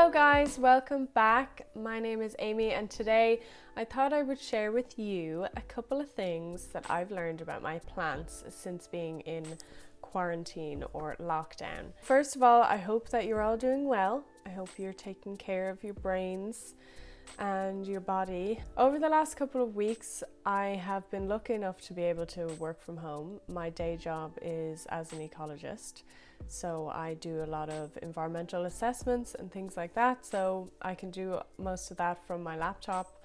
Hello guys, welcome back. My name is Amy and today I thought I would share with you a couple of things that I've learned about my plants since being in quarantine or lockdown. First of all, I hope that you're all doing well. I hope you're taking care of your brains and your body. Over the last couple of weeks, I have been lucky enough to be able to work from home. My day job is as an ecologist, so I do a lot of environmental assessments and things like that, so I can do most of that from my laptop,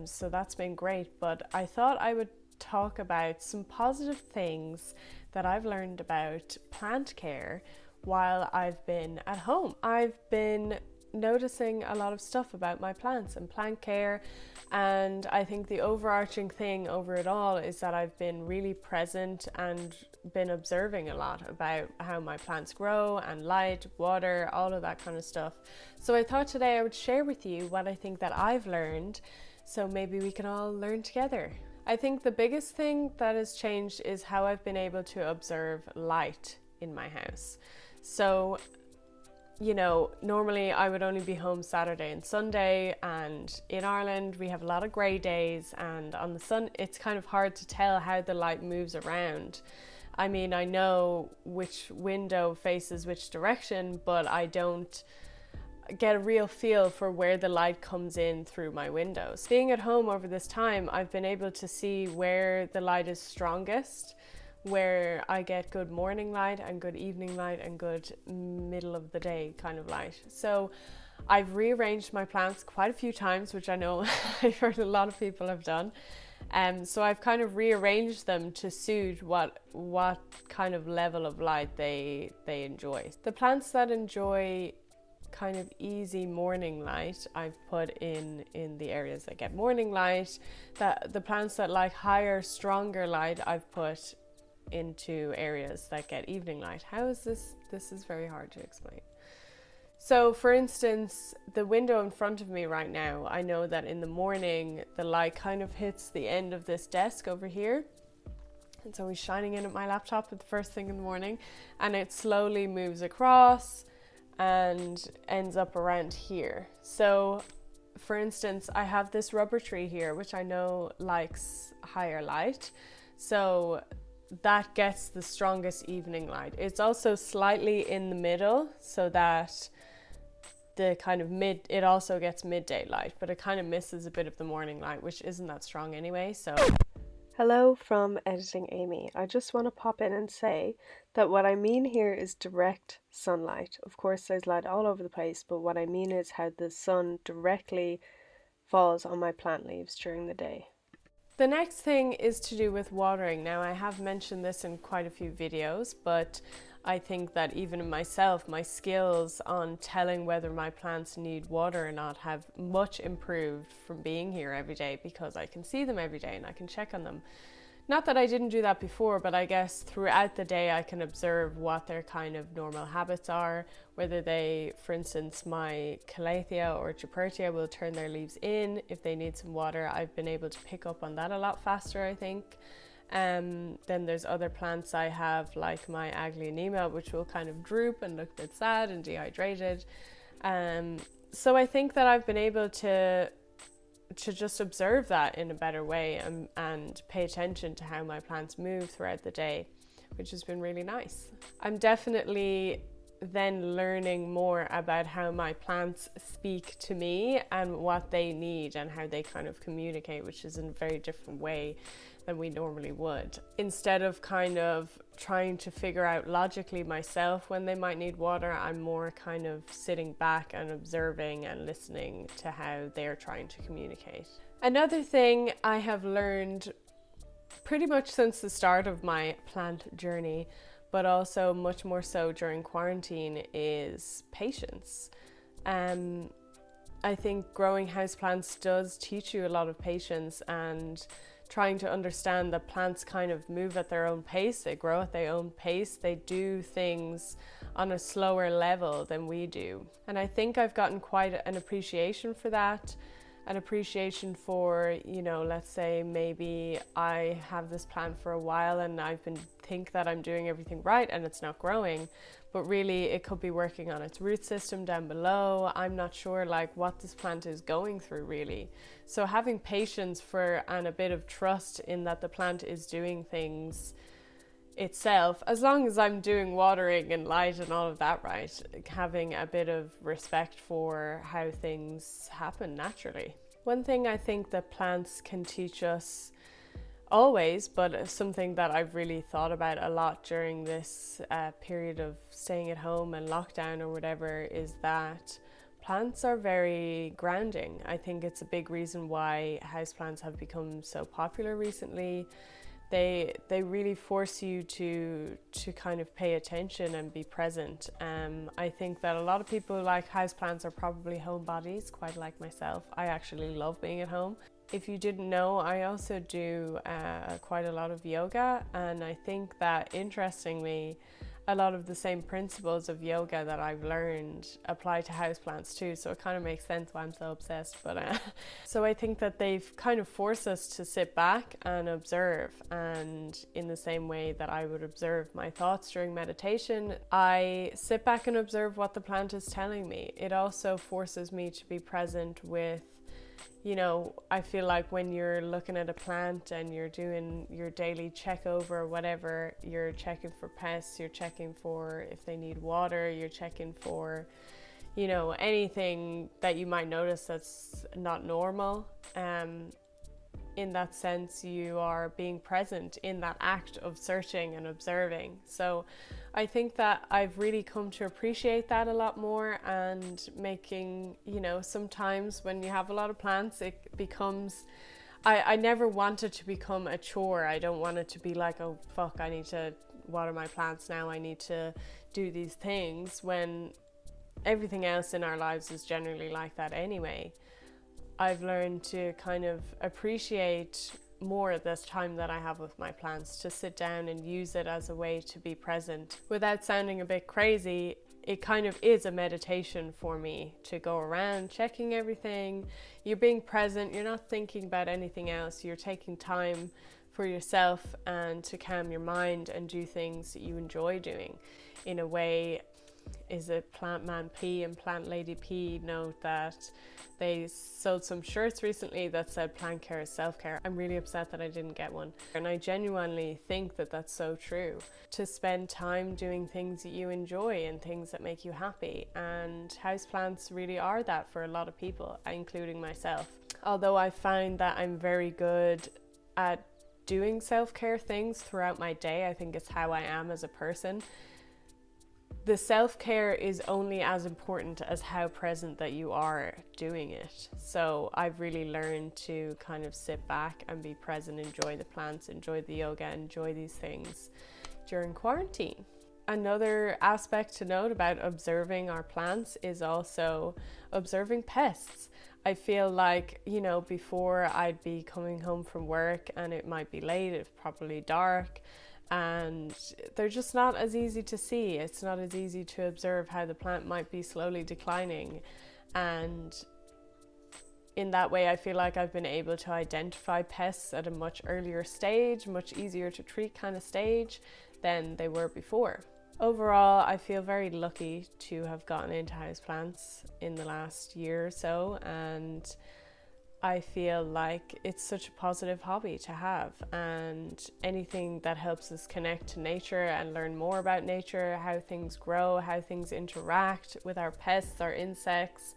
so that's been great. But I thought I would talk about some positive things that I've learned about plant care while I've been at home. I've been noticing a lot of stuff about my plants and plant care, and I think the overarching thing over it all is that I've been really present and been observing a lot about how my plants grow and light, water, all of that kind of stuff. So I thought today I would share with you what I think that I've learned, so maybe we can all learn together. I think the biggest thing that has changed is how I've been able to observe light in my house. So you know, normally I would only be home Saturday and Sunday, and in Ireland we have a lot of grey days, and on the sun it's kind of hard to tell how the light moves around. I mean, I know which window faces which direction, but I don't get a real feel for where the light comes in through my windows. Being at home over this time, I've been able to see where the light is strongest, where I get good morning light and good evening light and good middle of the day kind of light. So I've rearranged my plants quite a few times, which I know I've heard a lot of people have done. So I've kind of rearranged them to suit what kind of level of light they enjoy. The plants that enjoy kind of easy morning light I've put in the areas that get morning light. The plants that like higher, stronger light I've put into areas that get evening light. How is this? This is very hard to explain. So for instance, the window in front of me right now, I know that in the morning the light kind of hits the end of this desk over here. It's always shining in at my laptop at the first thing in the morning, and it slowly moves across and ends up around here. So for instance, I have this rubber tree here, which I know likes higher light. So that gets the strongest evening light. It's also slightly in the middle, so that the kind of it also gets midday light, but it kind of misses a bit of the morning light, which isn't that strong anyway. So hello from Editing Amy. I just want to pop in and say that what I mean here is direct sunlight. Of course there's light all over the place, but what I mean is how the sun directly falls on my plant leaves during the day. The next thing is to do with watering. Now, I have mentioned this in quite a few videos, but I think that even in myself, my skills on telling whether my plants need water or not have much improved from being here every day, because I can see them every day and I can check on them. Not that I didn't do that before, but I guess throughout the day I can observe what their kind of normal habits are, whether they, for instance, my calathea or Gepardea will turn their leaves in if they need some water. I've been able to pick up on that a lot faster, I think. Then there's other plants I have, like my Aglaonema, which will kind of droop and look a bit sad and dehydrated. So I think that I've been able to just observe that in a better way and pay attention to how my plants move throughout the day, which has been really nice. I'm definitely then learning more about how my plants speak to me and what they need and how they kind of communicate, which is in a very different way than we normally would. Instead of kind of trying to figure out logically myself when they might need water, I'm more kind of sitting back and observing and listening to how they're trying to communicate. Another thing I have learned pretty much since the start of my plant journey, but also much more so during quarantine, is patience. I think growing houseplants does teach you a lot of patience and trying to understand that plants kind of move at their own pace, they grow at their own pace, they do things on a slower level than we do. And I think I've gotten quite an appreciation for that. an appreciation for, you know, let's say maybe I have this plant for a while and think that I'm doing everything right and it's not growing, but really it could be working on its root system down below. I'm not sure like what this plant is going through really. So having patience for and a bit of trust in that the plant is doing things itself, as long as I'm doing watering and light and all of that right, having a bit of respect for how things happen naturally. One thing I think that plants can teach us always, but something that I've really thought about a lot during this period of staying at home and lockdown or whatever, is that plants are very grounding. I think it's a big reason why houseplants have become so popular recently. They really force you to kind of pay attention and be present. I think that a lot of people like houseplants are probably homebodies, quite like myself. I actually love being at home. If you didn't know, I also do quite a lot of yoga, and I think that interestingly, a lot of the same principles of yoga that I've learned apply to houseplants too, so it kind of makes sense why I'm so obsessed. But so I think that they've kind of forced us to sit back and observe, and in the same way that I would observe my thoughts during meditation, I sit back and observe what the plant is telling me. It also forces me to be present with, you know, I feel like when you're looking at a plant and you're doing your daily check over or whatever, you're checking for pests, you're checking for if they need water, you're checking for, you know, anything that you might notice that's not normal. In that sense, you are being present in that act of searching and observing. So I think that I've really come to appreciate that a lot more, and making, you know, sometimes when you have a lot of plants, it becomes, I never want it to become a chore. I don't want it to be like, oh fuck, I need to water my plants now, I need to do these things, when everything else in our lives is generally like that anyway. I've learned to kind of appreciate more this time that I have with my plants, to sit down and use it as a way to be present. Without sounding a bit crazy, it kind of is a meditation for me to go around checking everything. You're being present, you're not thinking about anything else, you're taking time for yourself and to calm your mind and do things that you enjoy doing. In a way, is it Plant Man P and Plant Lady P note that they sold some shirts recently that said plant care is self-care. I'm really upset that I didn't get one, and I genuinely think that that's so true. To spend time doing things that you enjoy and things that make you happy, and houseplants really are that for a lot of people, including myself. Although I find that I'm very good at doing self-care things throughout my day, I think it's how I am as a person. The self-care is only as important as how present that you are doing it. So I've really learned to kind of sit back and be present, enjoy the plants, enjoy the yoga, enjoy these things during quarantine. Another aspect to note about observing our plants is also observing pests. I feel like, you know, before I'd be coming home from work and it might be late, it's probably dark, and they're just not as easy to see. It's not as easy to observe how the plant might be slowly declining, and in that way I feel like I've been able to identify pests at a much earlier stage, much easier to treat kind of stage than they were before. Overall, I feel very lucky to have gotten into houseplants in the last year or so, and I feel like it's such a positive hobby to have, and anything that helps us connect to nature and learn more about nature, how things grow, how things interact with our pests, our insects,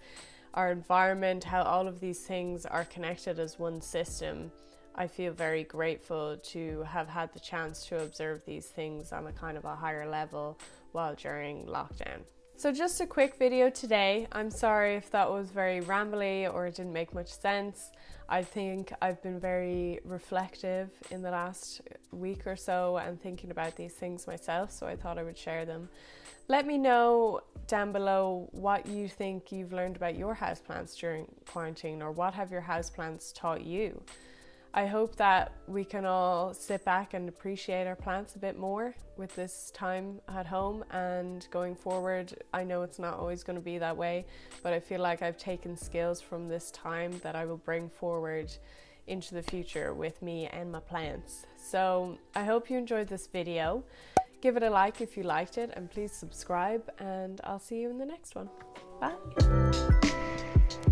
our environment, how all of these things are connected as one system. I feel very grateful to have had the chance to observe these things on a kind of a higher level while during lockdown. So just a quick video today. I'm sorry if that was very rambly or it didn't make much sense. I think I've been very reflective in the last week or so and thinking about these things myself, so I thought I would share them. Let me know down below what you think you've learned about your houseplants during quarantine, or what have your houseplants taught you. I hope that we can all sit back and appreciate our plants a bit more with this time at home and going forward. I know it's not always going to be that way, but I feel like I've taken skills from this time that I will bring forward into the future with me and my plants. So I hope you enjoyed this video. Give it a like if you liked it, and please subscribe, and I'll see you in the next one. Bye.